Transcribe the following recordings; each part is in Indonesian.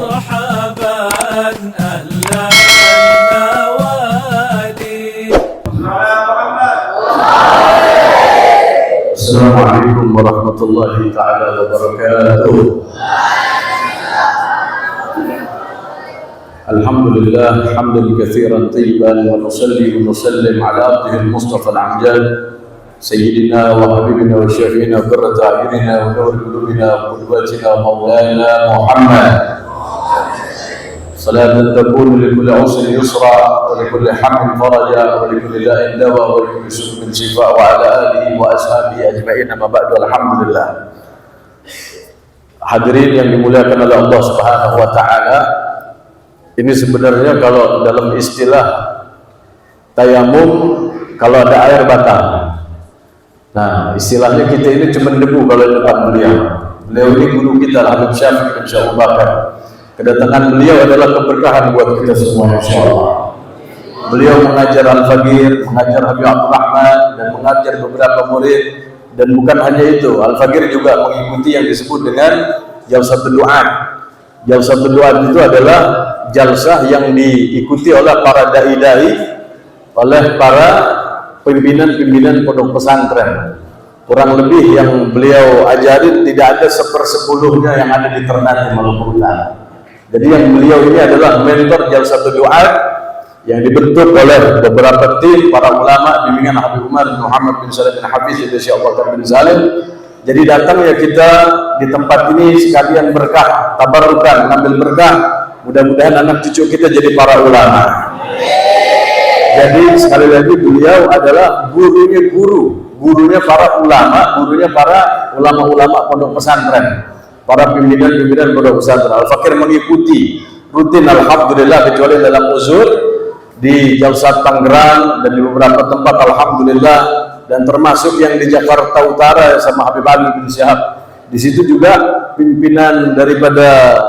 مرحبا أهلا النوادي. السلام عليكم ورحمة الله تعالى وبركاته. الحمد لله حمدا كثيرا طيبا ونصلي ونسلم على عبده المصطفى العمجاد سيدنا وحبيبنا وشفيعنا وقرة أعيننا ونور قلوبنا وقدوتنا مولانا محمد. صلاة تكون لكل عسر يسرا ولكل حمل فرجا ولكل داء دواء ولكل سقم شفاء وعلى آله وأصحابه أجمعين. أما بعد الحمد لله. Hadirin yang dimuliakan oleh Allah Subhanahu wa taala, ini sebenarnya kalau dalam istilah tayamum kalau ada air batal. Nah, istilahnya kita ini cuma debu kalau di depan beliau. Beliau ini guru kita Habib Syafiq bin Syekh Abu Bakar. Kedatangan beliau adalah keberkahan buat kita semua insyaallah. Beliau mengajar Al-Faqir, mengajar Habib Abdul Rahman dan mengajar beberapa murid, dan bukan hanya itu, Al-Faqir juga mengikuti yang disebut dengan Jalsatul Du'at. Jalsatul Du'at itu adalah jalsah yang diikuti oleh para dai-dai, oleh para pimpinan-pimpinan pondok pesantren. Kurang lebih yang beliau ajarin tidak ada 1/10 yang ada di Ternate Maluku Utara. Jadi yang beliau ini adalah mentor Jalsatul Du'at yang dibentuk oleh beberapa tim para ulama bimbingan Habib Umar bin Muhammad bin Salim bin Hafiz bin Syekh Abu Bakar bin Salim. Jadi datang ya kita di tempat ini sekalian berkah, tabarukan, ngambil berkah. Mudah-mudahan anak cucu kita jadi para ulama. Jadi sekali lagi beliau adalah gurunya para ulama, gurunya para ulama-ulama pondok pesantren, para pimpinan-pimpinan pondok pesantren. Al-Faqir mengikuti rutin alhamdulillah, kecuali dalam uzur di Jalsat Tangerang dan di beberapa tempat alhamdulillah, dan termasuk yang di Jakarta Utara sama Habib Ali bin Syihab. Di situ juga pimpinan daripada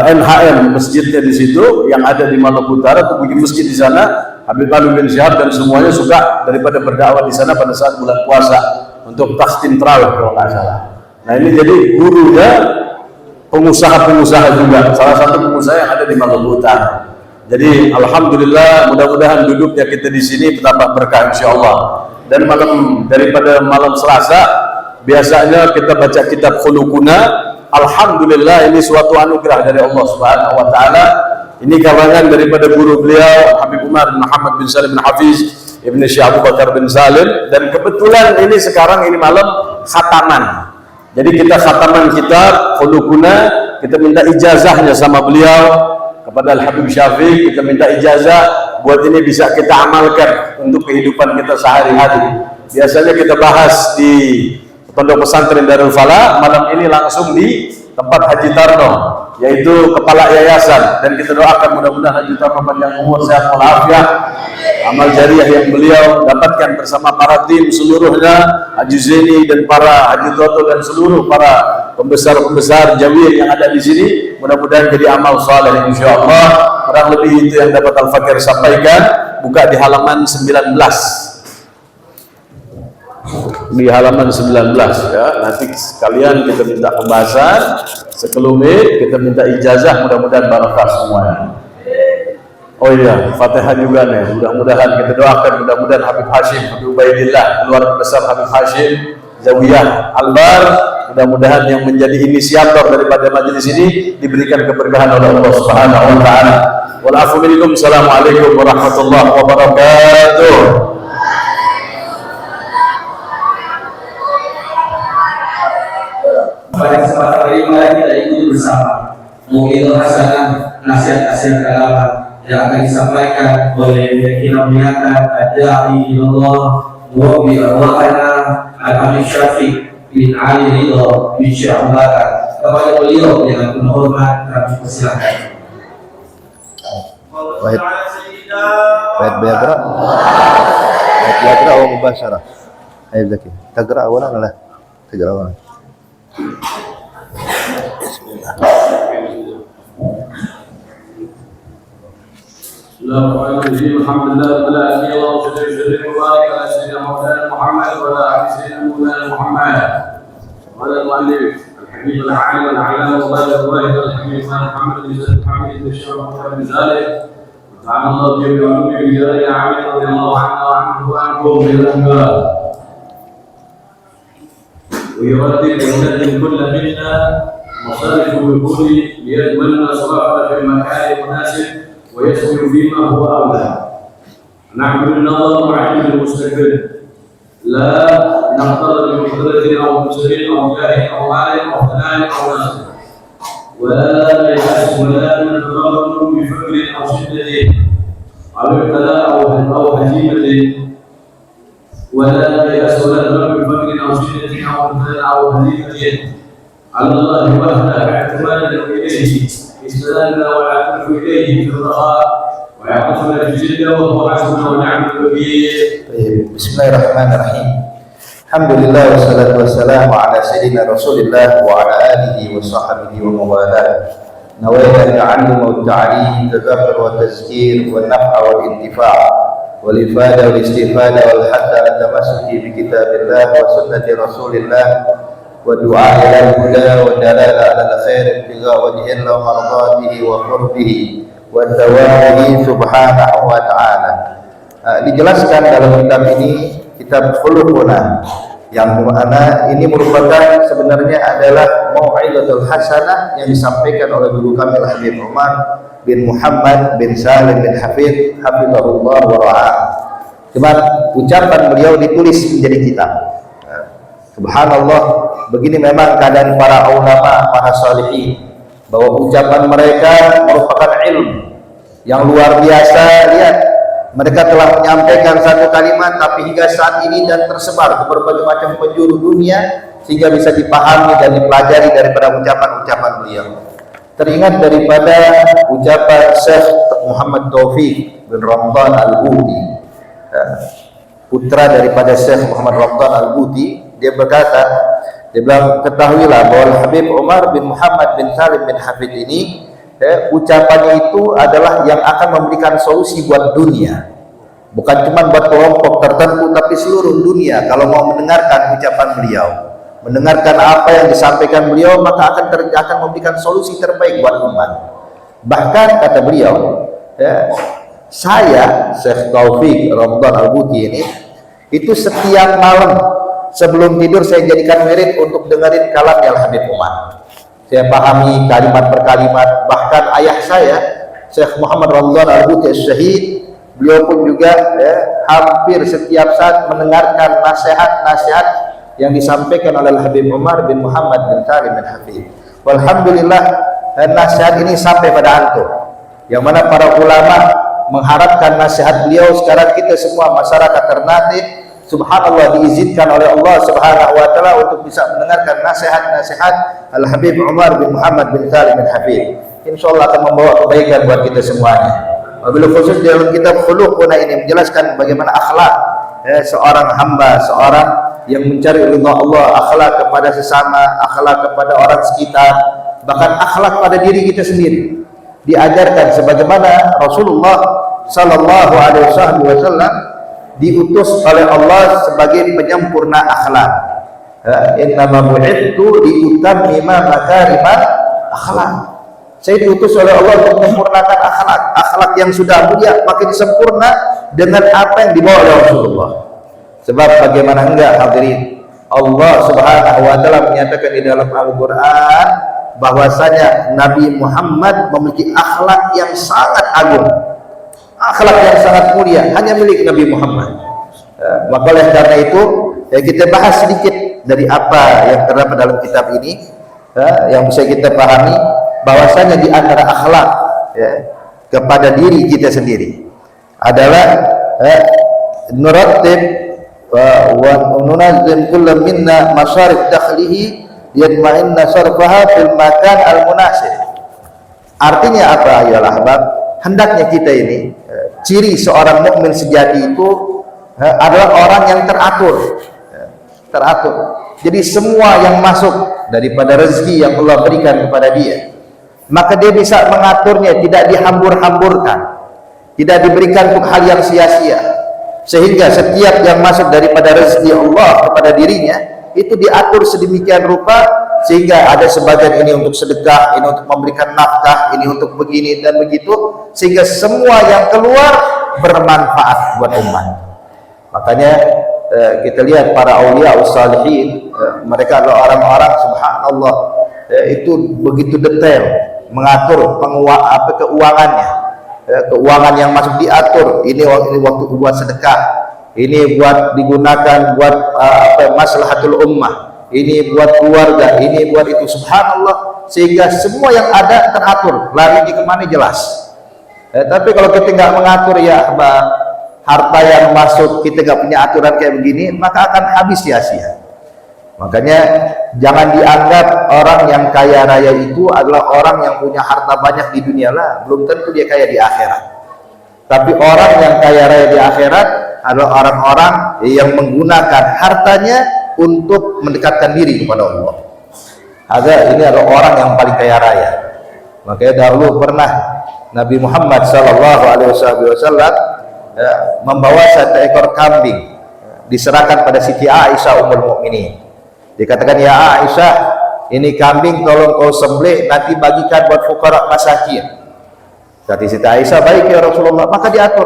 NHM masjidnya di situ yang ada di Maluku Utara, atau bikin masjid di sana, Habib Ali bin Syihab dan semuanya suka daripada berdakwah di sana pada saat bulan puasa untuk tahsin tarawih kalau nggak salah. Nah ini jadi gurunya pengusaha-pengusaha juga, salah satu pengusaha yang ada di Maluku Utara. Jadi alhamdulillah, mudah-mudahan duduknya kita di sini betapa berkah insyaallah. Dan daripada malam Selasa biasanya kita baca kitab Khuluquna. Alhamdulillah ini suatu anugerah dari Allah Subhanahu wa taala. Ini karangan daripada guru beliau Habib Umar bin Muhammad bin Salim bin Hafiz Ibn Syekh Abu Bakar bin Salim, dan kebetulan ini sekarang ini malam khataman. Jadi kita khataman kitab Khuluquna, kita minta ijazahnya sama beliau kepada Al-Habib Syafiq, kita minta ijazah buat ini bisa kita amalkan untuk kehidupan kita sehari-hari. Biasanya kita bahas di Pondok Pesantren Darul Falah, malam ini langsung di tempat Haji Tarno, yaitu kepala yayasan, dan kita doakan mudah-mudahan Haji Tarno panjang umur, sehat walafiat, amal jariah yang beliau dapatkan bersama para tim seluruhnya, Haji Zaini dan para Haji Toto dan seluruh para pembesar-pembesar Jawir yang ada di sini, mudah-mudahan jadi amal saleh insyaallah. Kurang lebih itu yang dapat Al-Faqir sampaikan. Buka di halaman 19. Di halaman 19 ya, nanti sekalian kita minta pembahasan sekelumit, kita minta ijazah, mudah-mudahan barakah semuanya. Oh iya, Fatihah juga nih, mudah-mudahan kita doakan, mudah-mudahan Habib Hashim, Habib Ubaidillah, keluarga besar Habib Hashim Zawiyah Albar, mudah-mudahan yang menjadi inisiator daripada majelis ini diberikan keberkahan oleh Allah Subhanahu wa taala. Wal afu minkum. Assalamualaikum warahmatullahi wabarakatuh. Pada kesempatan kali ini kita ikuti bersama mungkin hasanah nasihat-nasihat agama yang akan disampaikan oleh kita muliakan Ad-Da'i ilallah wa bi arwahana Al-Habib Syafiq bin Ali Ridho bin Syekh Abu Bakar. Kepada beliau dengan penuh hormat kami persilakan. Baik بيقرأ مباشرة. أي ذكي تقرأ أولا ولا تقرأ أولا؟ Bismillahirrahmanirrahim. Alhamdulillah Allahumma shalli wa barik ala sayyidina Muhammad wa ala ali sayyidina Muhammad wa ala al-muallif. حبيب العالم العلام وبلغ الواحد الحبيب محمد بن محمد بن الشيخ محمد بن زاهد وتعالى الله جل وعلا بجلاله عامل رضي الله عنه وعنكم بالانبياء ويردد ويندم كل منا مصارف الوجود ليجملنا صراحه في المكان المناسب ويسكن فيما هو اولى. نعمل النظر وعلم المستقبل لا نقترض بقدرة أو مسلم أو جاه أو عالم أو فلان أو ناصر ولا يحس ولا نتضرر بفقر أو شدة أو ابتلاء أو هزيمة ولا يحس ولا نتضرر بفقر أو شدة أو ابتلاء أو هزيمة على الله وحده اعتمادا إليه استنادنا والعتمة إليه في الرخاء ويعطفنا في الشدة وهو حسبنا ونعم الوكيل. Bismillahirrahmanirrahim. Alhamdulillah wassalatu wassalamu ala sayyidina Rasulillah wa ala alihi wa sahbihi wa mawalah. Nawaitu ta'allum wa ta'lim, tadhakkur wa tazkir wa naf'a wal intifa' wal ifada wal istifada wal hatta tamassuki bi kitabillah wa sunnati Rasulillah wa du'a ila al-huda wa dalala ala al-khair ibtigha wajhillah wa mardatihi wa qurbihi wa tawabihi subhanahu wa ta'ala. Dijelaskan dalam kitab ini, kitab Khuluquna, yang mana ini merupakan sebenarnya adalah mau'izatul hasanah yang disampaikan oleh guru kami Habib Umar bin Muhammad bin Salim bin Hafid hafizahullah wa ra'ah. Cuman ucapan beliau ditulis menjadi kitab. Subhanallah, begini memang keadaan para ulama, para salihin, bahwa ucapan mereka merupakan ilmu yang luar biasa. Lihat, mereka telah menyampaikan satu kalimat tapi hingga saat ini dan tersebar ke berbagai macam penjuru dunia sehingga bisa dipahami dan dipelajari daripada ucapan-ucapan beliau. Teringat daripada ucapan Syekh Muhammad Taufik bin Ramadan Al-Buti, putra daripada Syekh Muhammad Ramadan Al-Buti. Dia berkata, dia bilang, ketahuilah bahwa Habib Umar bin Muhammad bin Salim bin Hafid ini, ucapannya itu adalah yang akan memberikan solusi buat dunia, bukan cuma buat kelompok tertentu tapi seluruh dunia. Kalau mau mendengarkan ucapan beliau, mendengarkan apa yang disampaikan beliau, maka akan memberikan solusi terbaik buat umat. Bahkan kata beliau, saya Syekh Taufik Ramadan Al-Buti ini, itu setiap malam sebelum tidur saya jadikan wirid untuk dengerin kalamnya Habib Umar. Saya pahami kalimat per kalimat. Bahkan ayah saya, Syekh Muhammad Ramadan Al-Buti Syahid, beliau pun juga hampir setiap saat mendengarkan nasihat-nasihat yang disampaikan oleh Habib Umar bin Muhammad bin Salim bin Hafid. Walhamdulillah, nasihat ini sampai pada antum, yang mana para ulama mengharapkan nasihat beliau. Sekarang kita semua masyarakat Ternate, subhanallah, diizinkan oleh Allah subhanahu wa ta'ala untuk bisa mendengarkan nasihat-nasihat Al-Habib Umar bin Muhammad bin Salim bin Hafid. InsyaAllah akan membawa kebaikan buat kita semuanya. Wabil khusus dalam kitab Khuluquna ini menjelaskan bagaimana akhlak seorang hamba, seorang yang mencari ridha Allah, akhlak kepada sesama, akhlak kepada orang sekitar, bahkan akhlak pada diri kita sendiri. Diajarkan sebagaimana Rasulullah sallallahu alaihi wasallam diutus oleh Allah sebagai penyempurna akhlak. Innama bu'ithtu liutammima makarimal akhlak. Saya diutus oleh Allah untuk menyempurnakan akhlak yang sudah mulia, makin sempurna dengan apa yang dibawa oleh Rasulullah. Sebab bagaimana enggak, hadirin, Allah subhanahu wa ta'ala menyatakan di dalam Al-Quran bahwasanya Nabi Muhammad memiliki akhlak yang sangat agung, akhlak yang sangat mulia, hanya milik Nabi Muhammad. Maka oleh karena itu kita bahas sedikit dari apa yang terdapat dalam kitab ini, yang bisa kita pahami bahwasanya di antara akhlak kepada diri kita sendiri adalah nurattib wa nunazzim kullu minna masarif dakhlihi yatma'inna sarfaha fil makan al-munasib. Artinya apa ya ahbab? Hendaknya kita ini, ciri seorang mukmin sejati itu adalah orang yang teratur. Jadi semua yang masuk daripada rezeki yang Allah berikan kepada dia, maka dia bisa mengaturnya, tidak dihambur-hamburkan, tidak diberikan untuk hal yang sia-sia, sehingga setiap yang masuk daripada rezeki Allah kepada dirinya itu diatur sedemikian rupa sehingga ada sebagian ini untuk sedekah, ini untuk memberikan nafkah, ini untuk begini dan begitu, sehingga semua yang keluar bermanfaat buat umat. Makanya kita lihat para aulia ussalihin, mereka adalah orang-orang subhanallah itu begitu detail mengatur keuangannya, keuangan yang masuk diatur, ini waktu buat sedekah, ini buat digunakan buat maslahatul ummah, ini buat keluarga, ini buat itu, subhanallah, sehingga semua yang ada teratur, lari kemana jelas. Tapi kalau kita nggak mengatur ya harta yang masuk, kita nggak punya aturan kayak begini, maka akan habis sia-sia. Makanya jangan dianggap orang yang kaya raya itu adalah orang yang punya harta banyak di dunia lah, belum tentu dia kaya di akhirat. Tapi orang yang kaya raya di akhirat adalah orang-orang yang menggunakan hartanya untuk mendekatkan diri kepada Allah. Ini adalah orang yang paling kaya raya. Makanya dahulu pernah Nabi Muhammad SAW membawa satu ekor kambing, diserahkan pada Siti Aisyah Ummul Mukminin. Dikatakan, ya Aisyah, ini kambing tolong kau sembelih, nanti bagikan buat fuqara masakin. Kata Siti Aisyah, baik ya Rasulullah. Maka diatur,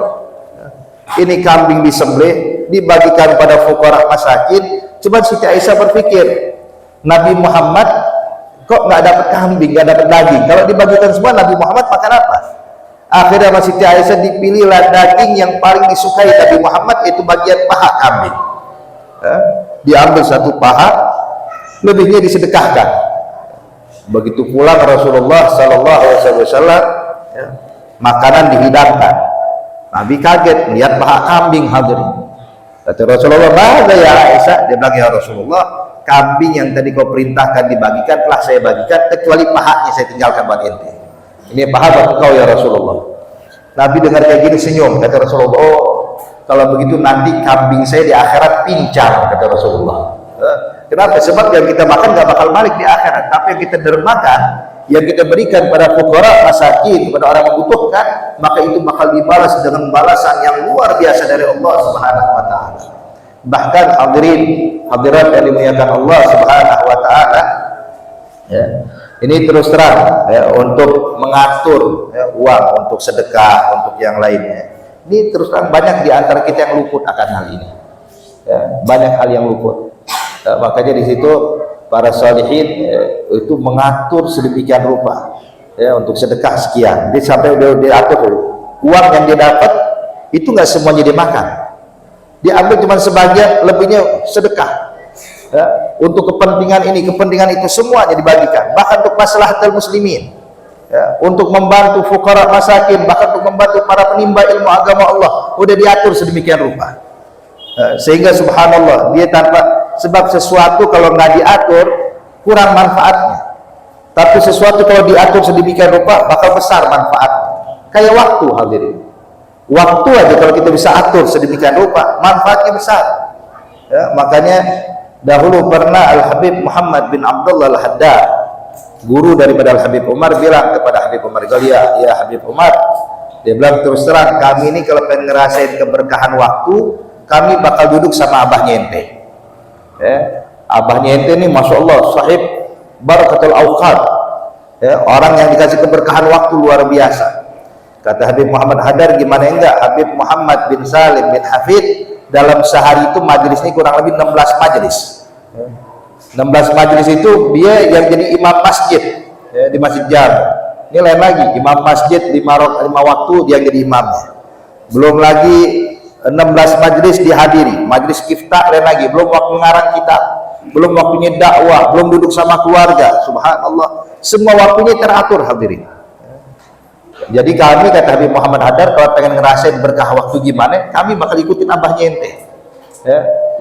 ini kambing disembelih, dibagikan pada fuqara masakin. Coba Siti Aisyah berpikir, Nabi Muhammad kok nggak dapat kambing, nggak dapat daging? Kalau dibagikan semua, Nabi Muhammad makan apa? Akhirnya Siti Aisyah dipilihlah daging yang paling disukai Nabi Muhammad, itu bagian paha kambing. Diambil satu paha, lebihnya disedekahkan. Begitu pulang Rasulullah SAW, makanan dihidangkan. Nabi kaget melihat paha kambing hadirin. Kata Rasulullah, "Mana ya Aisyah?" Dia bilang, "Ya Rasulullah, kambing yang tadi kau perintahkan dibagikan telah saya bagikan, kecuali pahanya saya tinggalkan buat ente. Ini paha buat kau ya Rasulullah." Nabi dengar kayak gini senyum. Kata Rasulullah, "Oh, kalau begitu nanti kambing saya di akhirat pincang," kata Rasulullah. Kenapa? Sebab yang kita makan gak bakal balik di akhirat, tapi yang kita dermakan, yang kita berikan pada fuqara masakin, kepada orang membutuhkan, maka itu bakal dibalas dengan balasan yang luar biasa dari Allah Subhanahu wa taala. Bahkan hadirin hadirat yang dimuliakan Allah Subhanahu wa taala, ini terus terang untuk mengatur uang untuk sedekah, untuk yang lainnya. Ini terus terang banyak di antara kita yang luput akan hal ini. Banyak hal yang luput. Makanya di situ para salihin itu mengatur sedemikian rupa untuk sedekah sekian. Dia sampai udah diatur uang yang dia dapat itu nggak semuanya dimakan. Dia ambil cuma sebagian, lebihnya sedekah. Untuk kepentingan ini, kepentingan itu semuanya dibagikan. Bahkan untuk maslahatul muslimin, untuk membantu fuqara masakin, bahkan untuk membantu para penimba ilmu agama Allah, udah diatur sedemikian rupa. Sehingga subhanallah, dia tanpa sebab sesuatu kalau nggak diatur kurang manfaatnya, tapi sesuatu kalau diatur sedemikian rupa bakal besar manfaatnya. Kayak waktu hadirin, waktu aja kalau kita bisa atur sedemikian rupa manfaatnya besar. Makanya dahulu pernah Al-Habib Muhammad bin Abdullah Al-Haddad, guru daripada Al-Habib Umar, bilang kepada Habib Umar, ya Habib Umar, dia bilang, terus terang kami ini kalau pengen ngerasain keberkahan waktu, kami bakal duduk sama abahnya ente. Abahnya ente ini masya Allah sahib barakatul awqat, orang yang dikasih keberkahan waktu luar biasa. Kata Habib Muhammad Haddad, gimana enggak Habib Muhammad bin Salim bin Hafid dalam sehari itu majelis ini kurang lebih 16 majelis. 16 majelis itu dia yang jadi imam masjid di Masjid Jami. Ini lain lagi, imam masjid 5 waktu dia jadi imamnya. Belum lagi 16 majelis dihadiri, majelis iftah lain lagi, belum waktu ngarang kitab, belum waktunya dakwah, belum duduk sama keluarga. Subhanallah, semua waktunya teratur hadirin. Jadi kami, kata Habib Muhammad Haddad, kalau pengen ngerasain berkah waktu gimana, kami bakal ikutin abahnya ente.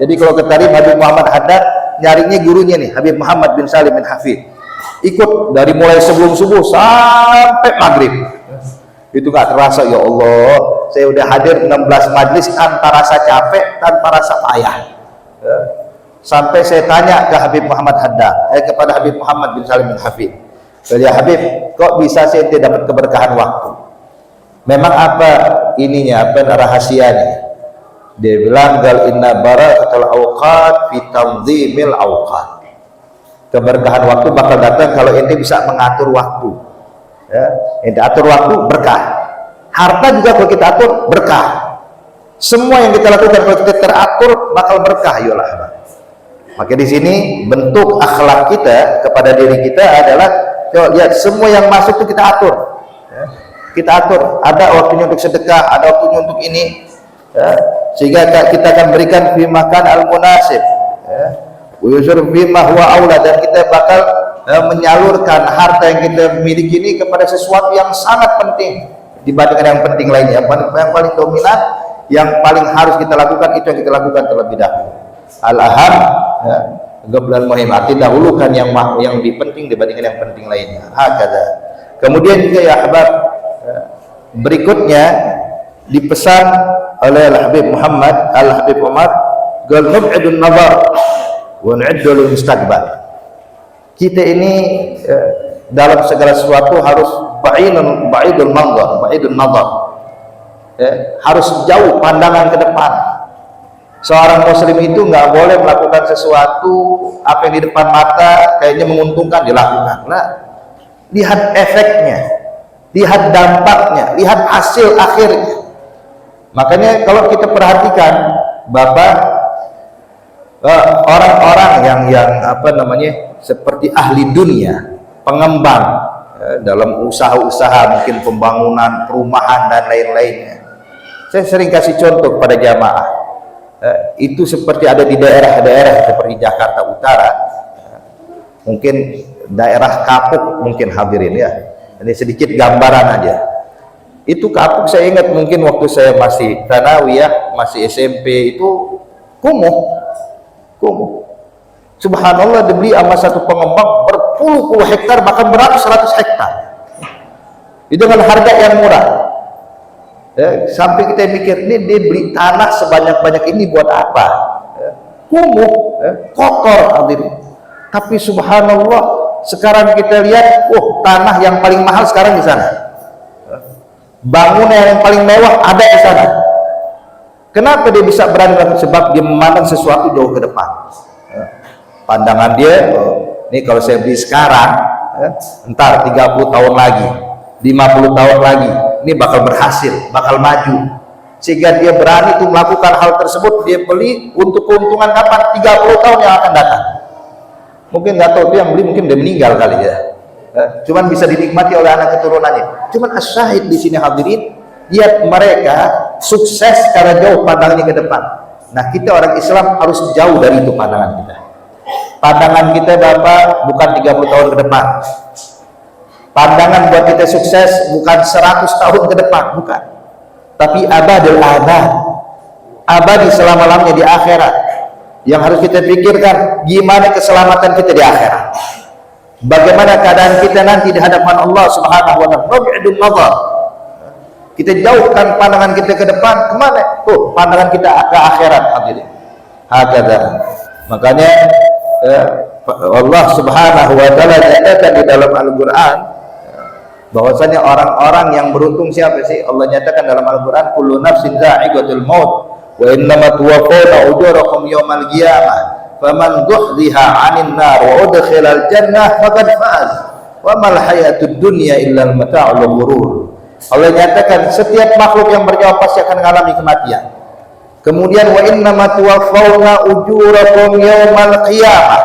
Jadi kalau ketarif Habib Muhammad Haddad, nyarinya gurunya nih, Habib Muhammad bin Salim bin Hafid. Ikut dari mulai sebelum subuh sampai maghrib. Itu gak terasa, ya Allah, saya udah hadir 16 majlis tanpa rasa capek, tanpa rasa payah. Sampai saya tanya ke Habib Muhammad Haddad, kepada Habib Muhammad bin Salim bin Hafid, ya Habib, kok bisa saya tidak dapat keberkahan waktu? Memang apa ininya, apa rahasianya? Dia bilang, gal inna barakatul awqat fi tanzimil awqat. keberkahan waktu bakal datang kalau ente bisa mengatur waktu. Ya, ente atur waktu, berkah. Harta juga kalau kita atur, berkah. Semua yang kita lakukan kalau kita teratur bakal berkah, yolah. Maka di sini bentuk akhlak kita kepada diri kita adalah, coba lihat, semua yang masuk itu kita atur. Ya, kita atur. Ada waktunya untuk sedekah, ada waktunya untuk ini. Ya, sehingga kita akan berikan bimakan al-munasib. Ya, bima huwa aula, dan kita bakal menyalurkan harta yang kita miliki ini kepada sesuatu yang sangat penting dibandingkan yang penting lainnya. Yang paling dominan, yang paling harus kita lakukan, itu yang kita lakukan terlebih dahulu. Al-aham, ya, qabla al-muhim, artinya dahulukan yang penting dibandingkan yang penting lainnya. Hakada. Kemudian juga ya ahbab, berikutnya dipesan oleh Al-Habib Muhammad Al-Habib Umar, qal nub'idun nazar wa nu'iddu lil mustaqbal. Kita ini dalam segala sesuatu harus ba'idul nazar, ya, harus jauh pandangan ke depan. Seorang muslim itu nggak boleh melakukan sesuatu apa yang di depan mata kayaknya menguntungkan dilakukan. Nah, lihat efeknya, lihat dampaknya, lihat hasil akhirnya. Makanya kalau kita perhatikan, Bapak, orang-orang yang apa namanya, seperti ahli dunia, pengembang, dalam usaha-usaha mungkin pembangunan, perumahan dan lain-lainnya. Saya sering kasih contoh kepada jamaah. Itu seperti ada di daerah-daerah seperti Jakarta Utara, mungkin daerah Kapuk, mungkin hadirin ya. Ini sedikit gambaran aja. Itu Kapuk saya ingat mungkin waktu saya masih tsanawiyah, masih SMP, itu kumuh. Subhanallah, dibeli sama satu pengembang berpuluh-puluh hektar, bahkan beratus-ratus hektar. Itu dengan harga yang murah. Ya, sampai kita mikir, ini dia beli tanah sebanyak-banyak ini buat apa? Ya, kumuh, ya, kotor, hadirin. Tapi subhanallah, sekarang kita lihat, tanah yang paling mahal sekarang di sana. Bangunan yang paling mewah ada di sana. Kenapa dia bisa berani? Sebab dia memandang sesuatu jauh ke depan. Ya, pandangan dia, ini kalau saya beli sekarang, ya, entar 30 tahun lagi, 50 tahun lagi, ini bakal berhasil, bakal maju. Sehingga dia berani itu melakukan hal tersebut. Dia beli untuk keuntungan kapan? 30 tahun yang akan datang. Mungkin nggak tahu, itu yang beli mungkin udah meninggal kali ya. Cuman bisa dinikmati oleh anak keturunannya. Cuman asyahid di sini hadirin, lihat mereka sukses karena jauh pandangannya ke depan. Nah, kita orang Islam harus jauh dari itu pandangan kita. Pandangan kita, Bapak, bukan 30 tahun ke depan. Pandangan buat kita sukses bukan 100 tahun ke depan, bukan. Tapi abadul abad, abadi selama-lamanya di akhirat. Yang harus kita pikirkan, gimana keselamatan kita di akhirat. Bagaimana keadaan kita nanti di hadapan Allah Subhanahu wa ta'ala. Nub'idun nazar. Kita jauhkan pandangan kita ke depan, kemana? Pandangan kita ke akhirat, hadirin. Hakada. Makanya Allah Subhanahu wa ta'ala nyatakan di dalam Al-Qur'an bahwasanya orang-orang yang beruntung siapa sih? Allah nyatakan dalam Al-Qur'an, kullu nafsin dha'iqatul maut wa innama tuwaffawna ujurakum yawmal qiyamah faman zuhziha 'anil nar wa udkhilal jannah faqad faz wa mal hayatud dunya illa mata'ul ghurur. Allah nyatakan setiap makhluk yang bernyawa pasti akan mengalami kematian. Kemudian wa innama tuwaffawna ujurakum yawmal qiyamah,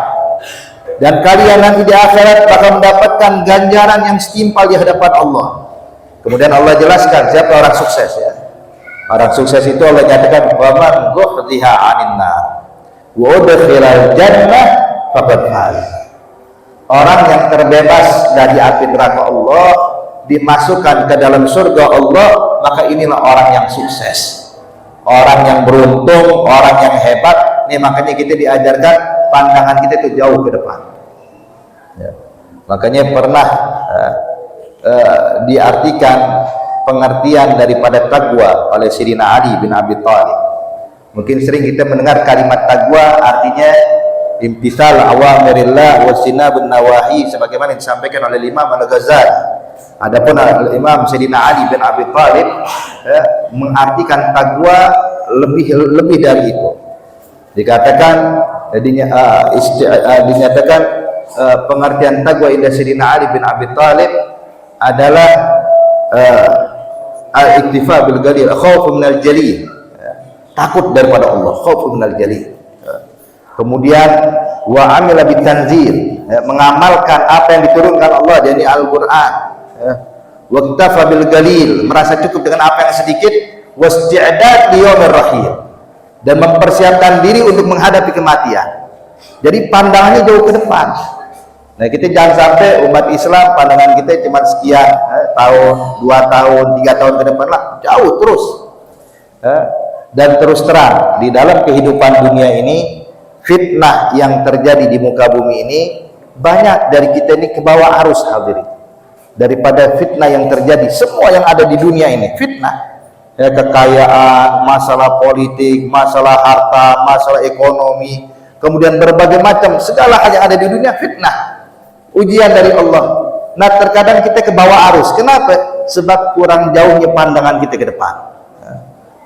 dan kalian nanti di akhirat bakal mendapatkan ganjaran yang setimpal di hadapan Allah. Kemudian Allah jelaskan siapa orang sukses ya. Orang sukses itu Allah nyatakan waman zuhziha 'anil nar wa udkhilal jannah faqad faz. Orang yang terbebas dari api neraka Allah, dimasukkan ke dalam surga Allah, maka inilah orang yang sukses. Orang yang beruntung, orang yang hebat. Ini makanya kita diajarkan pandangan kita itu jauh ke depan. Ya. Makanya pernah diartikan pengertian daripada taqwa oleh Sayyidina Ali bin Abi Thalib. Mungkin sering kita mendengar kalimat taqwa, artinya imtithal awamirillah wa sinabun nawahi, sebagaimana disampaikan oleh Imam Al-Ghazali. Adapun Imam Sayyidina Ali bin Abi Thalib mengartikan taqwa lebih dari itu. Dikatakan dinyatakan pengertian taqwa inda Sayyidina Ali bin Abi Thalib adalah al-iktifa bil jalil, khauf minal jalil, takut daripada Allah, khauf minal jalil. Kemudian wa amila bitanzil, mengamalkan apa yang diturunkan Allah, yakni Al-Qur'an. Wa iktafa bil jalil, merasa cukup dengan apa yang sedikit. Wasti'dad li yaumir rahil, dan mempersiapkan diri untuk menghadapi kematian. Jadi pandangannya jauh ke depan. Nah, kita jangan sampai umat Islam pandangan kita cuma sekian tahun, 2 tahun, 3 tahun ke depan lah, jauh terus. Dan terus terang di dalam kehidupan dunia ini, fitnah yang terjadi di muka bumi ini banyak dari kita ini ke bawah arus, hadirin. Daripada fitnah yang terjadi, semua yang ada di dunia ini fitnah. Kekayaan, masalah politik, masalah harta, masalah ekonomi, kemudian berbagai macam segala hal yang ada di dunia fitnah, ujian dari Allah. Nah, terkadang kita ke bawah arus. Kenapa? Sebab kurang jauhnya pandangan kita ke depan.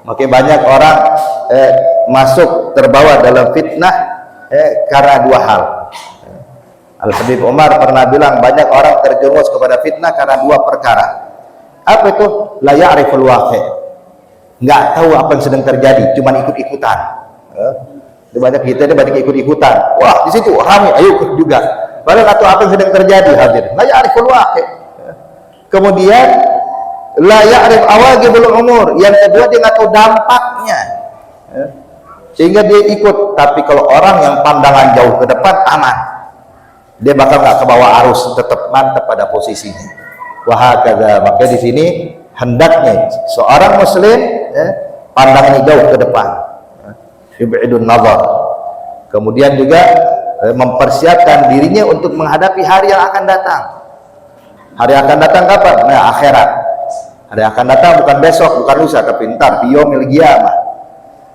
Makanya banyak orang masuk terbawa dalam fitnah karena 2 hal. Al-Habib Umar pernah bilang banyak orang terjerumus kepada fitnah karena 2 perkara. Apa itu? La ya'riful waqi', nggak tahu apa yang sedang terjadi, cuma ikut-ikutan. Banyak kita ini banyak ikut-ikutan. Wah, di situ ramai, ayo ikut juga. Padahal nggak tahu apa yang sedang terjadi, hadir. La ya'riful waqi'. Kemudian la ya'rif awaqibul umur. Yang kedua, dia nggak tahu dampaknya. Sehingga dia ikut. Tapi kalau orang yang pandangan jauh ke depan, aman. Dia bakal nggak ke bawah arus, tetap mantap pada posisinya. Wahakadha. Makanya di sini hendaknya seorang muslim pandangannya jauh ke depan, yub'idun nazar. Kemudian juga mempersiapkan dirinya untuk menghadapi hari yang akan datang. Hari yang akan datang kapan? Nah, akhirat. Hari yang akan datang bukan besok, bukan lusa, tapi ntar biyaumil qiyamah.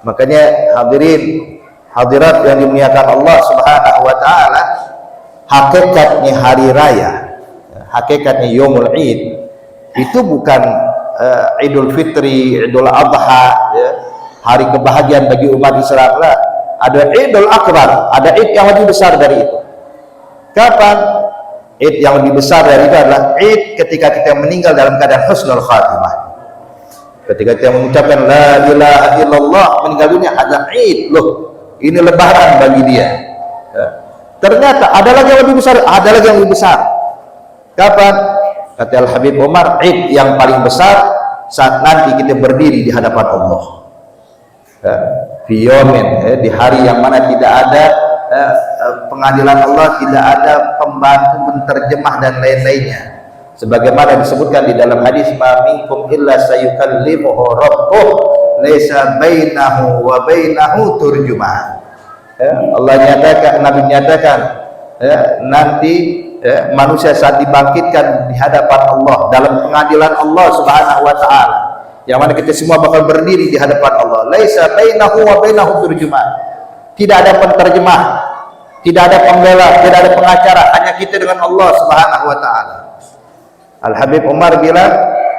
Makanya hadirin hadirat yang dimuliakan Allah Subhanahu wa taala, hakikatnya hari raya, hakikatnya yaumul id itu bukan Idul Fitri, Idul Adha, hari kebahagiaan bagi umat Islam lah. Ada Idul Akbar, ada Id yang lebih besar dari itu. Kapan? Id yang lebih besar dari itu adalah Id ketika kita meninggal dalam keadaan husnul khatimah. Ketika kita mengucapkan la ilaha illallah, meninggal dunia, ada Id loh. Ini lebaran bagi dia. Ternyata ada lagi yang lebih besar, ada lagi yang lebih besar. Kapan? Kata Al-Habib Umar, Id yang paling besar saat nanti kita berdiri di hadapan Allah. Fiyomin, di hari yang mana tidak ada pengadilan Allah, tidak ada pembantu, penterjemah dan lain-lainnya. Sebagaimana disebutkan di dalam hadis, ma minkum illa sayukallimuhu rabbuh laisa bainahu wa bainahu turjuman. Allah nyatakan, Nabi nyatakan, nanti manusia saat dibangkitkan di hadapan Allah dalam pengadilan Allah Subhanahu wa taala, yang mana kita semua bakal berdiri di hadapan Allah. Laisa bainahu wa bainahu turjuman. Tidak ada penterjemah, tidak ada pembela, tidak ada pengacara, hanya kita dengan Allah Subhanahu wa taala. Al-Habib Umar bilang,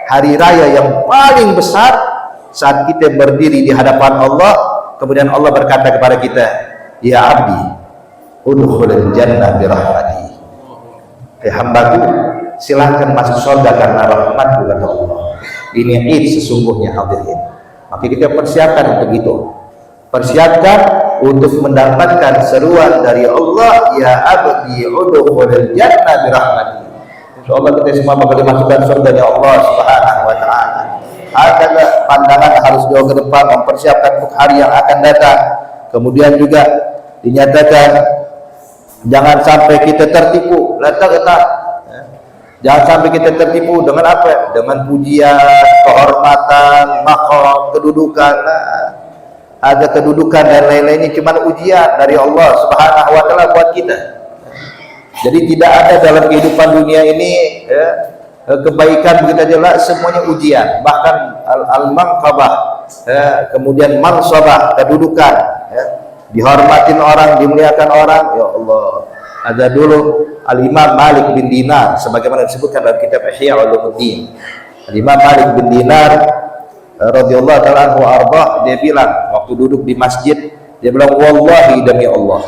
hari raya yang paling besar saat kita berdiri di hadapan Allah, kemudian Allah berkata kepada kita, ya abdi, udkhulil jannah bi rahmati. Hambaku, silahkan masuk surga karena rahmatku, kata Allah. Ini Id sesungguhnya, hadirin. Maka kita persiapkan untuk itu. Persiapkan untuk mendapatkan seruan dari Allah, ya abdi udkhulil jannah bi rahmati. Insyaallah kita semua bakal dimasukkan surganya Allah Subhanahu wa taala. Ada pandangan harus jauh ke depan, mempersiapkan untuk hari yang akan datang. Kemudian juga dinyatakan jangan sampai kita tertipu, jangan sampai kita tertipu dengan apa? Dengan pujian, kehormatan, maqam, kedudukan. Ada kedudukan dan lain-lainnya cuma ujian dari Allah Subhanahu wa taala buat kita. Jadi tidak ada dalam kehidupan dunia ini kebaikan begitu aja lah, semuanya ujian. Bahkan al-manqabah, kemudian mansabah, kedudukan, dihormatin orang, dimuliakan orang. Ya Allah, ada dulu Al-Imam Malik bin Dinar, sebagaimana disebutkan dalam kitab Ihya Ulumuddin. Al-Imam Malik bin Dinar radhiyallahu ta'ala anhu arbah, dia bilang waktu duduk di masjid, dia bilang, wallahi demi Allah,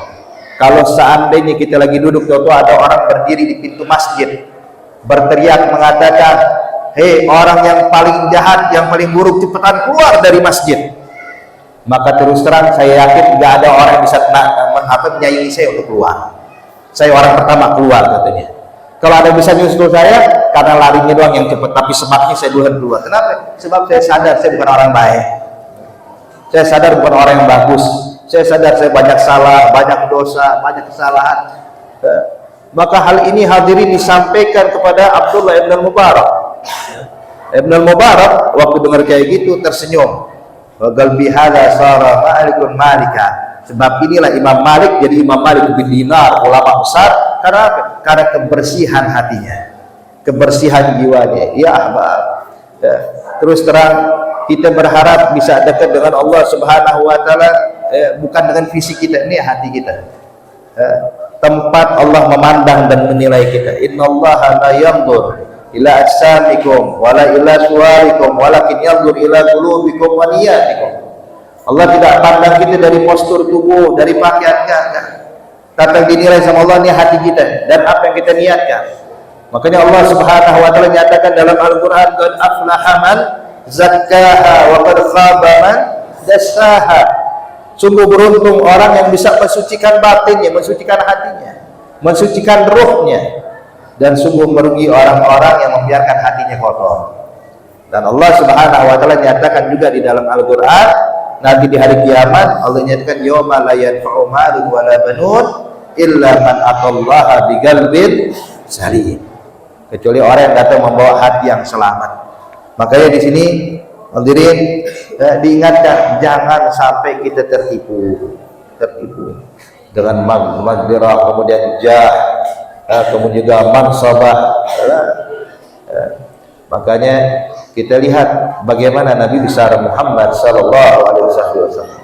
kalau seandainya kita lagi duduk, tahu-tahu ada orang berdiri di pintu masjid, berteriak mengatakan, hei orang yang paling jahat, yang paling buruk, cepetan keluar dari masjid. Maka terus terang saya yakin nggak ada orang yang bisa menyaingi saya untuk keluar. Saya orang pertama keluar katanya. Kalau ada bisa nyusul saya, karena larinya doang yang cepat, tapi sebabnya saya duluan keluar. Kenapa? Sebab saya sadar saya bukan orang baik. Saya sadar bukan orang yang bagus. Saya sadar saya banyak salah, banyak dosa, banyak kesalahan. Maka hal ini hadirin disampaikan kepada Abdullah ibn al-Mubarak. Ibn al-Mubarak waktu dengar kayak gitu tersenyum. Wagal bihada sara malikun malika. Sebab inilah Imam Malik jadi Imam Malik bin Dinar, ulama besar. Karena apa? Karena kebersihan hatinya, kebersihan jiwanya. Ya ahbab, terus terang kita berharap bisa dekat dengan Allah Subhanahu wa taala, bukan dengan fisik kita, ini hati kita. Tempat Allah memandang dan menilai kita. Innallaha la yanzur ila ajsamikum wala ila suwarikum walakin yanzur ila qulubikum wa niyatikum. Allah tidak pandang kita dari postur tubuh, dari pakaian, enggak. Tapi dinilai sama Allah ini hati kita dan apa yang kita niatkan. Makanya Allah Subhanahu wa taala nyatakan dalam Al-Qur'an, qad aflaha man zakkaha wa qad khaba man dassaha. Sungguh beruntung orang yang bisa mensucikan batinnya, mensucikan hatinya, mensucikan ruhnya, dan sungguh merugi orang-orang yang membiarkan hatinya kotor. Dan Allah Subhanahu wa taala nyatakan juga di dalam Al-Qur'an, nanti di hari kiamat Allah nyatakan yauma la yanfa'u malun wala banun illa man atallaha biqalbin salim, kecuali orang yang datang membawa hati yang selamat. Makanya di sini hadirin diingatkan jangan sampai kita tertipu dengan magdirah, kemudian kemudian juga mansabah. Makanya kita lihat bagaimana Nabi besar Muhammad sallallahu alaihi wasallam,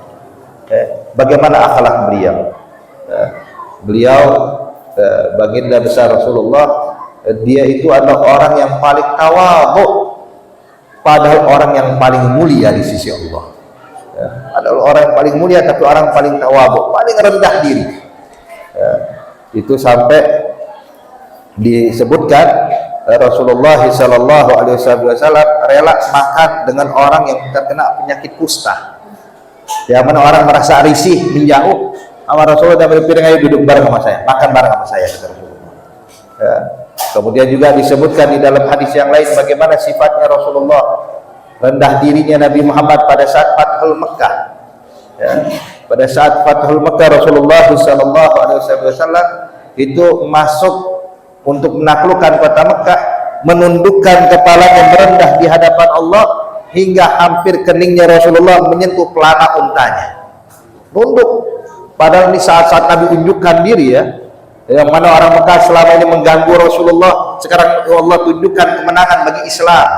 bagaimana akhlak beliau. Beliau baginda besar Rasulullah, dia itu adalah orang yang paling tawadhu, padahal orang yang paling mulia di sisi Allah. Adalah orang yang paling mulia tapi orang paling tawadhu, paling rendah diri. Itu sampai disebutkan Rasulullah sallallahu alaihi wasallam rela makan dengan orang yang terkena penyakit kusta. Yang mana orang merasa risih, menjauh sama Rasulullah dan berpiring, ayo duduk bareng sama saya, makan bareng sama saya, kata Rasulullah. Kemudian juga disebutkan di dalam hadis yang lain bagaimana sifatnya Rasulullah, rendah dirinya Nabi Muhammad pada saat Fathul Mekah. Pada saat Fathul Mekah Rasulullah sallallahu alaihi wasallam itu masuk untuk menaklukkan kota Mekah, menundukkan kepalanya merendah di hadapan Allah hingga hampir keningnya Rasulullah menyentuh pelana untanya. Nunduk. Padahal ini saat-saat Nabi unjukkan diri ya. Yang mana orang Mekah selama ini mengganggu Rasulullah, sekarang Allah tunjukkan kemenangan bagi Islam.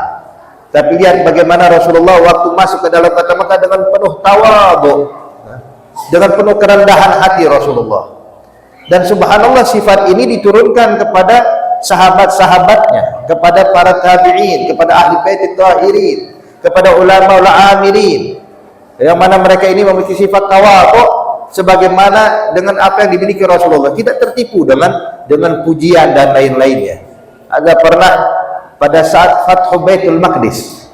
Tapi lihat bagaimana Rasulullah waktu masuk ke dalam kota Mekah dengan penuh tawadhu, dengan penuh kerendahan hati Rasulullah. Dan subhanallah sifat ini diturunkan kepada sahabat-sahabatnya, kepada para tabi'in, kepada ahli bait tahirin, kepada ulama ul-amirin, yang mana mereka ini memiliki sifat tawadhu sebagaimana dengan apa yang dimiliki Rasulullah. Tidak tertipu dengan pujian dan lain-lainnya. Ada pernah pada saat Fathu Baitul Maqdis,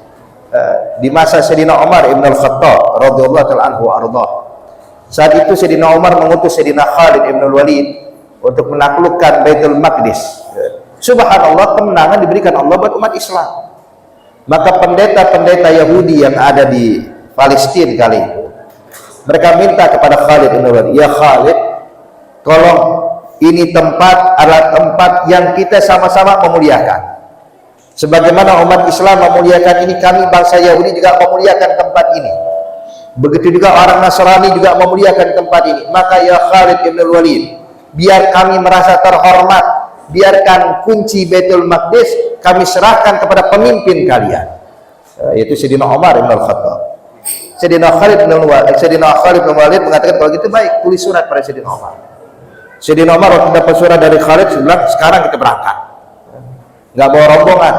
di masa Sayyidina Umar ibn al-Khattab radhiyallahu ta'ala anhu ardah. Saat itu Sayyidina Umar mengutus Sayyidina Khalid ibn al-Walid untuk menaklukkan Baitul Maqdis. Subhanallah, kemenangan diberikan Allah buat umat Islam. Maka pendeta-pendeta Yahudi yang ada di Palestina kali itu, mereka minta kepada Khalid ibn al-Walid, ya Khalid, tolong, ini tempat adalah tempat yang kita sama-sama memuliakan. Sebagaimana umat Islam memuliakan ini, kami bangsa Yahudi juga memuliakan tempat ini. Begitu juga orang Nasrani juga memuliakan tempat ini. Maka ya Khalid ibn al-Walid, biar kami merasa terhormat, biarkan kunci Baitul Maqdis kami serahkan kepada pemimpin kalian, yaitu Sayyidina Umar ibn al-Khattab. Sayyidina Khalid ibn al-Walid mengatakan, kalau gitu baik, tulis surat pada Sayyidina Umar. Sayyidina Umar waktu dapat surat dari Khalid bilang, sekarang kita berangkat. Nggak bawa rombongan.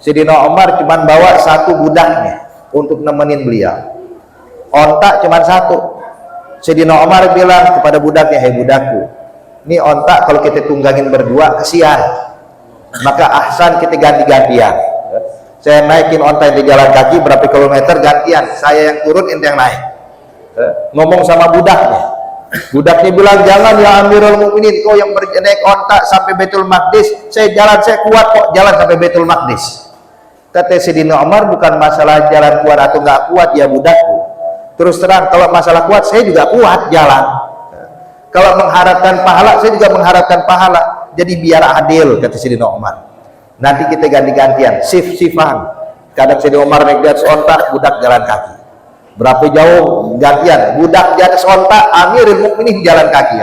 Sayyidina Umar cuma bawa satu budaknya untuk nemenin beliau. Ontak cuma satu. Sayyidina Umar bilang kepada budaknya, hei budakku, Ini onta kalau kita tunggangin berdua kesian, maka ahsan kita ganti-gantian. Saya naikin onta yang di jalan kaki berapa kilometer gantian, saya yang turun ente yang naik. Ngomong sama budaknya bilang, jangan ya Amirul Mukminin, kau yang naik onta sampai Baitul Maqdis, saya kuat kok jalan sampai Baitul Maqdis. Kata Sayyidina Umar, bukan masalah jalan kuat atau nggak kuat ya budakku, terus terang kalau masalah kuat saya juga kuat jalan. Kalau mengharapkan pahala, saya juga mengharapkan pahala. Jadi biar adil, kata Sayyidina Umar. Nanti kita ganti-gantian, sif-sifan. Kadang Sayyidina Umar naik di atas onta, budak jalan kaki. Berapa jauh gantian, budak di atas onta, Amirul Mukminin jalan kaki.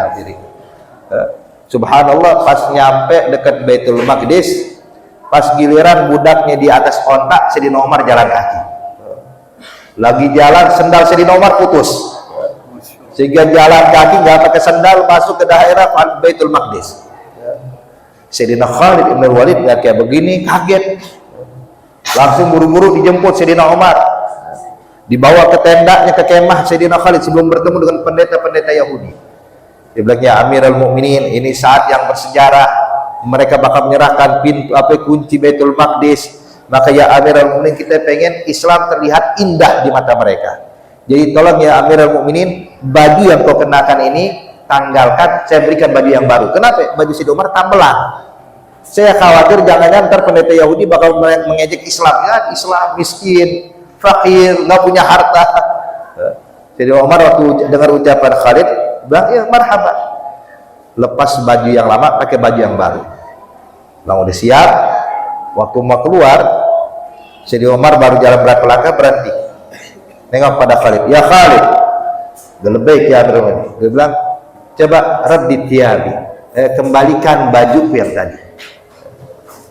Subhanallah, pas nyampe dekat Baitul Maqdis, pas giliran budaknya di atas onta, Sayyidina Umar jalan kaki. Lagi jalan, sendal Sayyidina Umar putus. Sehingga jalan kaki nggak pakai sandal masuk ke daerah Baitul Maqdis. Sayyidina Khalid ibn Walid nggak kayak begini, kaget, langsung buru-buru dijemput Sayyidina Umar, dibawa ke tendanya, ke kemah Sayyidina Khalid sebelum bertemu dengan pendeta-pendeta Yahudi. Dia bilang, ya Amirul Mukminin, ini saat yang bersejarah, mereka bakal menyerahkan kunci Baitul Maqdis, maka ya Amirul Mukminin, kita pengen Islam terlihat indah di mata mereka. Jadi tolong ya Amirul Mukminin, baju yang kau kenakan ini tanggalkan, saya berikan baju yang baru. Kenapa? Baju Sayyidina Umar tambelan. Saya khawatir jangan-jangan ntar pendeta Yahudi bakal mengejek Islam, ya Islam miskin, fakir, nggak punya harta. Sayyidina Umar waktu dengar ucapan Khalid bilang, ya marhaba, lepas baju yang lama pakai baju yang baru. Lalu udah siap, waktu mau keluar Sayyidina Umar baru jalan berapa langkah berhenti, nengok pada Khalid, ya Khalid, lebih ya Amirul. Dia bilang, coba raddi tiabi, kembalikan bajuku yang tadi.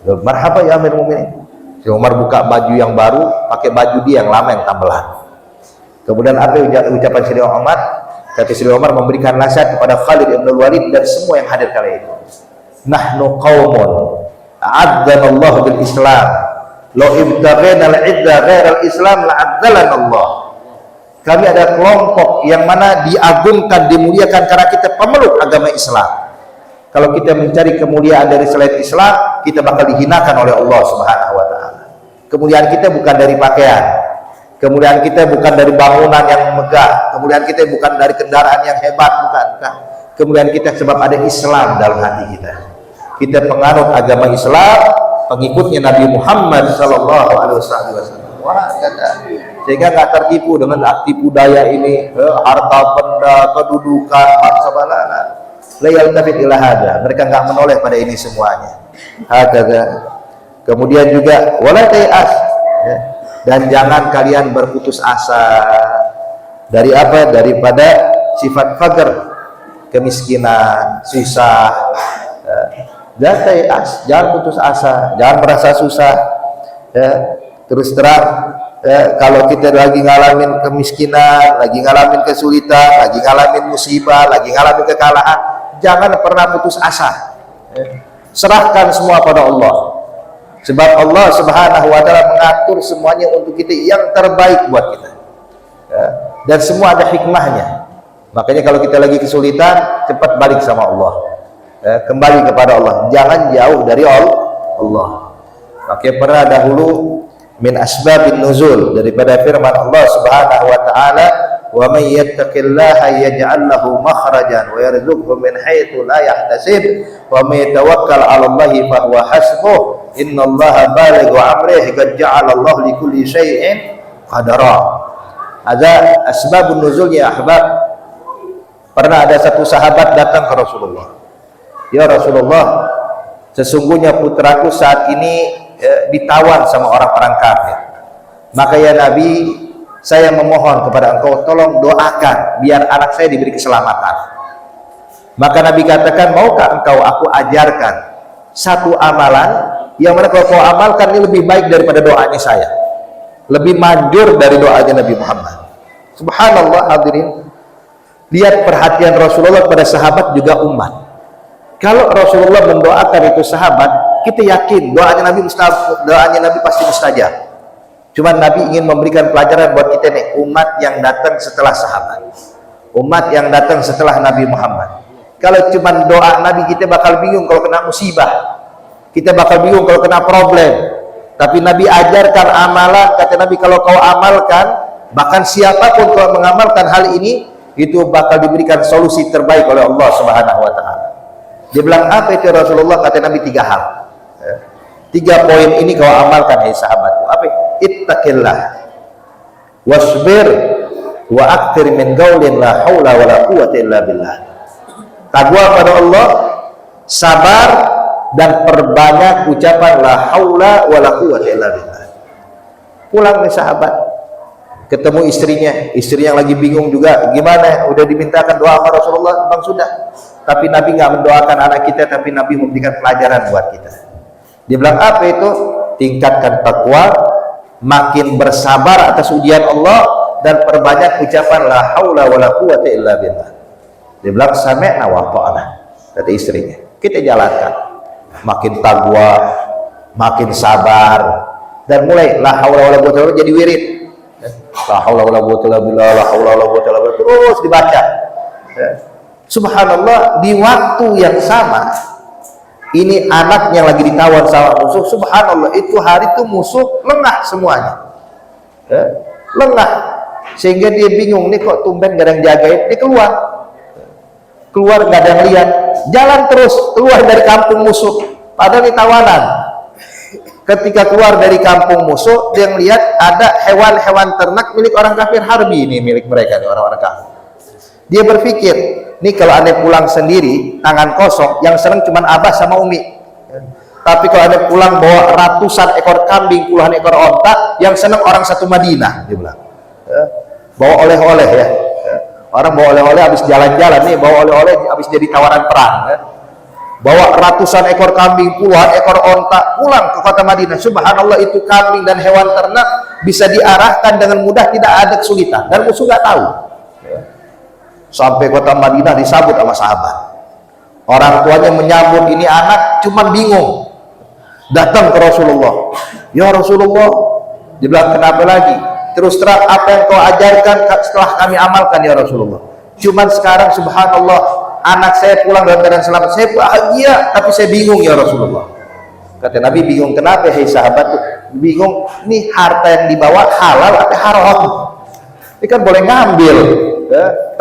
Marhaba ya Amirul Mukminin. Sayyidina Umar buka baju yang baru, pakai baju dia yang lama yang tambelan. Kemudian apa ucapan Sayyidina Umar? Kata Sayyidina Umar memberikan nasihat kepada Khalid ibn Walid dan semua yang hadir kali itu. Nahnu qaumun a'adzana Allah bil Islam. Law ibtaghayna al-'izza ghairal Islam la'adzalana Allah. Kami ada kelompok yang mana diagungkan, dimuliakan karena kita pemeluk agama Islam. Kalau kita mencari kemuliaan dari selain Islam, kita bakal dihinakan oleh Allah Subhanahu wa taala. Kemuliaan kita bukan dari pakaian. Kemuliaan kita bukan dari bangunan yang megah. Kemuliaan kita bukan dari kendaraan yang hebat, bukan. Kemuliaan kita sebab ada Islam dalam hati kita. Kita penganut agama Islam, pengikutnya Nabi Muhammad sallallahu alaihi wasallam. Wah, sehingga nggak tertipu dengan tipu daya ini, harta benda, kedudukan, bangsa balana. Layal tafid ila hada, mereka nggak menoleh pada ini semuanya. Hakada. Kemudian juga wala tayas, ya. Dan jangan kalian berputus asa dari apa? Daripada sifat fakir, kemiskinan, susah. Jangan tayas, jangan putus asa, jangan merasa susah. Ya. Terus terang, kalau kita lagi ngalamin kemiskinan, lagi ngalamin kesulitan, lagi ngalamin musibah, lagi ngalamin kekalahan, jangan pernah putus asa. Serahkan semua pada Allah. Sebab Allah Subhanahu wa taala mengatur semuanya untuk kita yang terbaik buat kita. Dan semua ada hikmahnya. Makanya kalau kita lagi kesulitan, cepat balik sama Allah. Kembali kepada Allah. Jangan jauh dari Allah. Makanya pernah dahulu min asbabin nuzul, daripada firman Allah Subhanahu wa taala, wa may yattaqillaha yaj'al lahu makhrajan wa yarzuqhu min haitsu la yahtasib wa may tawakkal 'ala Allahi fa huwa hasbuh innallaha balighu amrihi qad ja'ala Allah li kulli syai'in qadara. Ada asbabun nuzul ya ahbab. Pernah ada satu sahabat datang ke Rasulullah, ya Rasulullah, sesungguhnya putraku saat ini ditawan sama orang-orang kafir. Maka ya Nabi, saya memohon kepada engkau, tolong doakan biar anak saya diberi keselamatan. Maka Nabi katakan, maukah engkau aku ajarkan satu amalan yang mana kalau kau amalkan ini lebih baik daripada doanya saya, lebih manjur dari doanya Nabi Muhammad. Subhanallah hadirin, lihat perhatian Rasulullah pada sahabat juga umat. Kalau Rasulullah mendoakan itu sahabat, kita yakin doanya Nabi pasti mustajab. Cuma Nabi ingin memberikan pelajaran buat kita nih, umat yang datang setelah sahabat, umat yang datang setelah Nabi Muhammad. Kalau cuma doa Nabi, kita bakal bingung kalau kena musibah, kita bakal bingung kalau kena problem. Tapi Nabi ajarkan amalan, kata Nabi, kalau kau amalkan, bahkan siapapun kalau mengamalkan hal ini, itu bakal diberikan solusi terbaik oleh Allah Subhanahu wa ta'ala. Dia bilang, apa itu Rasulullah? Kata Nabi, 3 hal. 3 poin ini kau amalkan, hai sahabatku. Apa? Ittaqillah wasbir wa akthir min qaulin la haula wala quwwata illa billah. Takwa pada Allah, sabar, dan perbanyak ucapan la haula wala quwwata illa billah. Pulang nih sahabat, ketemu istrinya yang lagi bingung juga, gimana? Udah dimintakan doa sama Rasulullah, bang sudah. Tapi Nabi nggak mendoakan anak kita, tapi Nabi memberikan pelajaran buat kita. Dia bilang, apa itu? Tingkatkan takwa, makin bersabar atas ujian Allah, dan perbanyak ucapan la haula wala quwwata illa billah. Dia bilang, sami'na wa ta'ana, kata istrinya. Kita jalankan, makin takwa, makin sabar, dan mulai la haula wala quwwata illa billah jadi wirid. La haula wala quwwata illa billah, la haula wala quwwata illa billah, terus dibaca. Subhanallah, di waktu yang sama ini anak yang lagi ditawan sama musuh. Subhanallah, itu hari itu musuh lengah semuanya, lengah, sehingga dia bingung, nih kok tumben gak ada yang jagain. Dia keluar gak ada yang lihat, jalan terus keluar dari kampung musuh, padahal di tawanan. Ketika keluar dari kampung musuh, dia melihat ada hewan-hewan ternak milik orang kafir harbi, ini milik mereka nih, orang-orang kafir. Dia berpikir, nih kalau anda pulang sendiri tangan kosong, yang senang cuma abah sama umi. Tapi kalau anda pulang bawa ratusan ekor kambing, puluhan ekor onta, yang senang orang satu Madinah. Dia bilang, bawa oleh-oleh ya. Orang bawa oleh-oleh habis jalan-jalan nih, bawa oleh-oleh habis jadi tawaran perang. Bawa ratusan ekor kambing, puluhan ekor onta, pulang ke kota Madinah. Subhanallah, itu kambing dan hewan ternak bisa diarahkan dengan mudah, tidak ada kesulitan, dan musuh nggak tahu. Sampai kota Madinah disambut sama sahabat. Orang tuanya menyambut ini anak, cuman bingung. Datang ke Rasulullah, ya Rasulullah, dibilang, kenapa lagi? Terus terang, apa yang kau ajarkan setelah kami amalkan ya Rasulullah. Cuman sekarang subhanallah, anak saya pulang dalam keadaan selamat, saya bahagia, tapi saya bingung ya Rasulullah. Kata Nabi, bingung kenapa hei sahabat? Bingung, ini harta yang dibawa halal atau haram? Ini kan boleh ngambil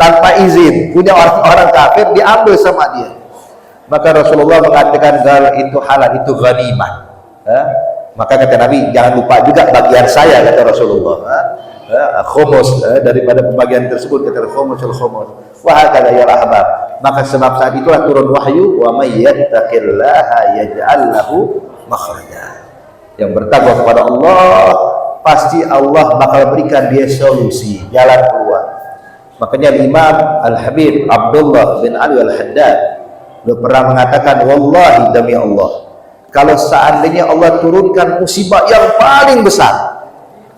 tanpa izin, punya orang-orang kafir, diambil sama dia. Maka Rasulullah mengatakan, gal itu halal, itu ghanimah. Maka kata Nabi, jangan lupa juga bagian saya, kata Rasulullah. Khumus, daripada pembagian tersebut, kata khumusul khumus. Wahakala ya ahbab. Maka sebab saat itulah turun wahyu, wa may yattaqillaha yaj'al lahu makhraja. Yang bertakwa kepada Allah, pasti Allah bakal berikan dia solusi, jalan keluar. Makanya Imam Al-Habib Abdullah bin Ali Al-Haddad dia pernah mengatakan, wallahi demi Allah, kalau seandainya Allah turunkan musibah yang paling besar,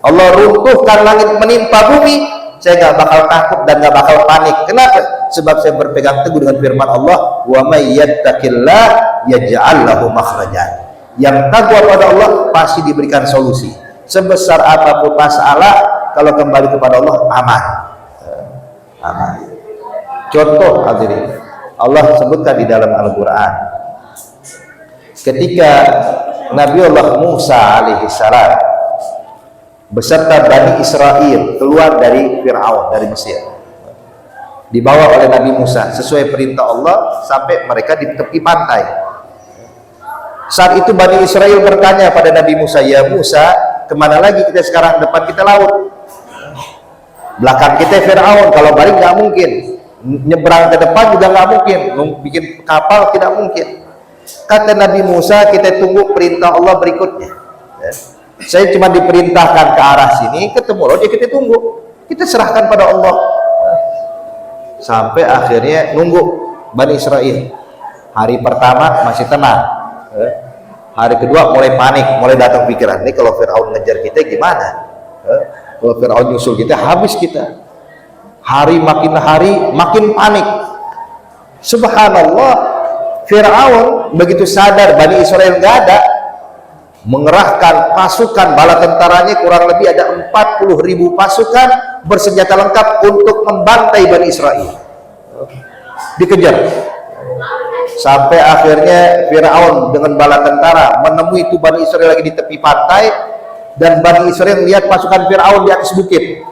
Allah runtuhkan langit menimpa bumi, saya nggak bakal takut dan nggak bakal panik. Kenapa? Sebab saya berpegang teguh dengan firman Allah, wa may yattaqillah yaj'al lahu makhrajan. Yang takwa pada Allah pasti diberikan solusi. Sebesar apapun masalah, kalau kembali kepada Allah, aman. Aman. Contoh hadirin, Allah sebutkan di dalam Al-Quran, ketika Nabi Allah Musa alaihi salam beserta Bani Israel keluar dari Fir'aun, dari Mesir, dibawa oleh Nabi Musa sesuai perintah Allah sampai mereka di tepi pantai. Saat itu Bani Israel bertanya pada Nabi Musa, ya Musa, kemana lagi kita sekarang? Depan kita laut, belakang kita Fir'aun, kalau balik nggak mungkin, nyebrang ke depan juga nggak mungkin, bikin kapal tidak mungkin. Kata Nabi Musa, kita tunggu perintah Allah berikutnya. Saya cuma diperintahkan ke arah sini, ketemu loh, ya kita tunggu, kita serahkan pada Allah. Sampai akhirnya nunggu Bani Israel. Hari pertama masih tenang, hari kedua mulai panik, mulai datang pikiran, ini kalau Fir'aun ngejar kita gimana? Kalau Fir'aun nyusul kita, habis kita. Hari makin panik. Subhanallah, Fir'aun begitu sadar Bani Israel nggak ada, mengerahkan pasukan bala tentaranya, kurang lebih ada 40.000 pasukan bersenjata lengkap untuk membantai Bani Israel. Dikejar Sampai akhirnya Fir'aun dengan bala tentara menemui itu Bani Israel lagi di tepi pantai, dan Bani Israel melihat pasukan Fir'aun di atas bukit.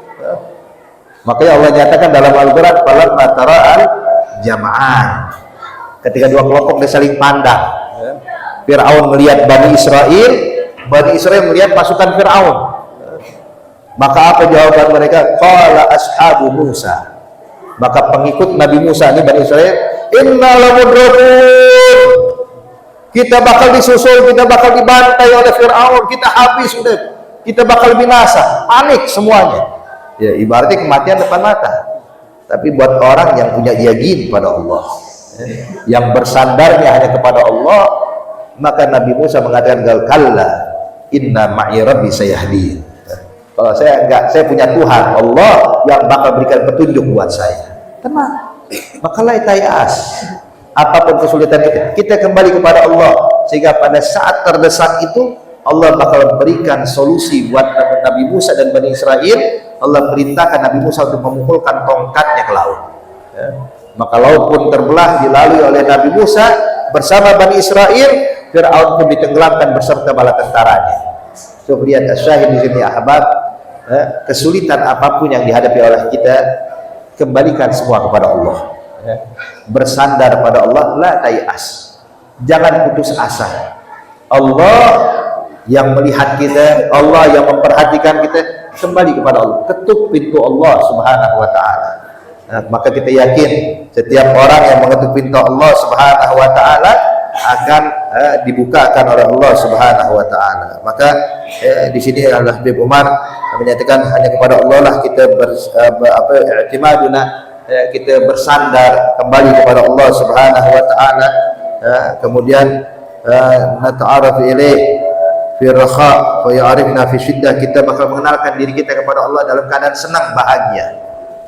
Makanya Allah nyatakan dalam Al-Quran, falamma tara'al jama'an, ketika dua kelompok saling pandang, Fir'aun melihat Bani Israel melihat pasukan Fir'aun. Maka apa jawaban mereka? Qala ashabu Musa, maka pengikut Nabi Musa ini Bani Israel, inna lamudrakun, kita bakal disusul, kita bakal dibantai oleh Fir'aun, kita habis sudah, kita bakal binasa. Panik semuanya. Ya, ibaratnya kematian depan mata. Tapi buat orang yang punya yakin pada Allah, yang bersandarnya hanya kepada Allah, maka Nabi Musa mengatakan, kalla inna ma'i rabbi sayahdin. Kalau saya enggak, saya punya Tuhan Allah yang bakal berikan petunjuk buat saya. Tenang, makalah tayas. Apapun kesulitan kita kembali kepada Allah, sehingga pada saat terdesak itu Allah bakal berikan solusi buat Nabi Musa dan Bani Israel. Allah perintahkan Nabi Musa untuk memukulkan tongkatnya ke laut. Ya. Maka laut pun terbelah dilalui oleh Nabi Musa bersama Bani Israel. Fir'aun pun ditenggelamkan beserta bala tentaranya. So, lihat syahid di sini ahbab, kesulitan apapun yang dihadapi oleh kita, kembalikan semua kepada Allah. Ya. Bersandar pada Allah, la tayas. Jangan putus asa. Allah yang melihat kita, Allah yang memperhatikan kita, kembali kepada Allah, ketuk pintu Allah Subhanahu wa ta'ala. Nah, maka kita yakin setiap orang yang mengetuk pintu Allah Subhanahu wa ta'ala akan dibukakan oleh Allah Subhanahu wa ta'ala. Maka di sini adalah Habib Umar menyatakan hanya kepada Allah lah kita i'timaduna, kita bersandar kembali kepada Allah Subhanahu wa ta'ala. Kemudian nata'araf ilaih fi raha wa ya'rifna fi syiddah, kita bakal mengenalkan diri kita kepada Allah dalam keadaan senang bahagia.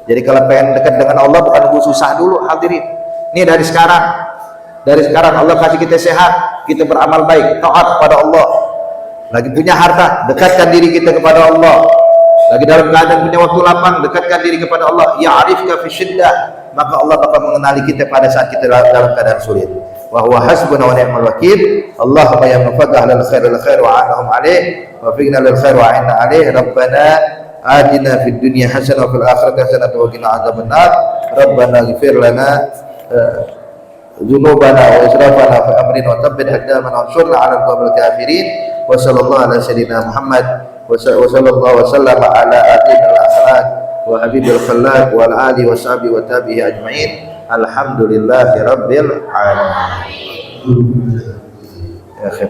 Jadi kalau pengen dekat dengan Allah bukan nunggu susah dulu, hadirin. Ini dari sekarang Allah kasih kita sehat, kita beramal baik, taat kepada Allah. Lagi punya harta, dekatkan diri kita kepada Allah. Lagi dalam keadaan punya waktu lapang, dekatkan diri kepada Allah. Ya'rifka fi syiddah, maka Allah bakal mengenali kita pada saat kita dalam keadaan sulit. Wa huwa hasbuna wa ni'mal wakil. Allahumma ya mufaddah lil khair wa anhum alaih wa fiqna lil khair wa inna alaih. Rabbana atina fid dunya hasanah wa fil akhirati hasanah wa qina adzabannar. Rabbana ighfir lana dzunubana wa israfana fi amrina wa thabbit aqdamana wa ansurna 'alal qawmil kafirin. Wa sallallahu ala sayyidina Muhammad wa sallallahu wa sallama ala atinal akhlaq wa habibil khalaq wa ala alihi wa sahbihi wa tabi'i ajma'in. Alhamdulillahi rabbil alamin. Ya akhi,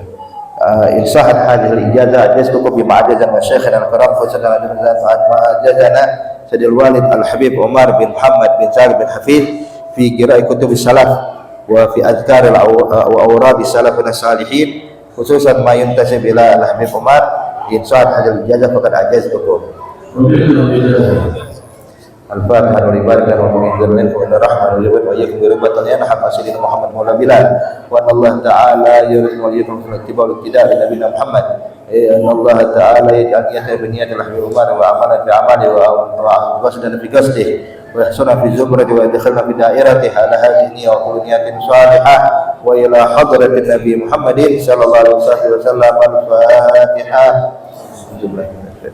in sahat hadhihi al-ijazah ajaztukum bima ajazana wa shaykhana al-karam fa sallallahu alaihi wa sallam ma ajazana sadil walid al-habib Umar bin Muhammad bin Salim bin Hafiz fi qira'i kutub salaf wa fi azkar wa awrad salafina salihin, khususan ma yuntasib ila al-habib Umar. In sahat hadhihi al-ijazah faqad ajaztukum. Al-Fatihah wa ibadah wa mu'minun wa inna rahman wa wa iyyakum bi rabbatan yanham sayyidina Muhammad maula bilal wa anna Allah ta'ala yuridu wa iyyakum fi ittiba'il ibtida' nabiyina Muhammad. Anna Allah ta'ala yaj'al yata bi niyyati al-habib Umar wa amalan bi amali wa qasdan fi qasdihi wa ihsana fi zumrati wa idkhalna fi da'iratihi ala hadhihi wa kullu niyatin salihah wa ila hadratin Nabi Muhammadin sallallahu alaihi wasallam. Al-Fatihah.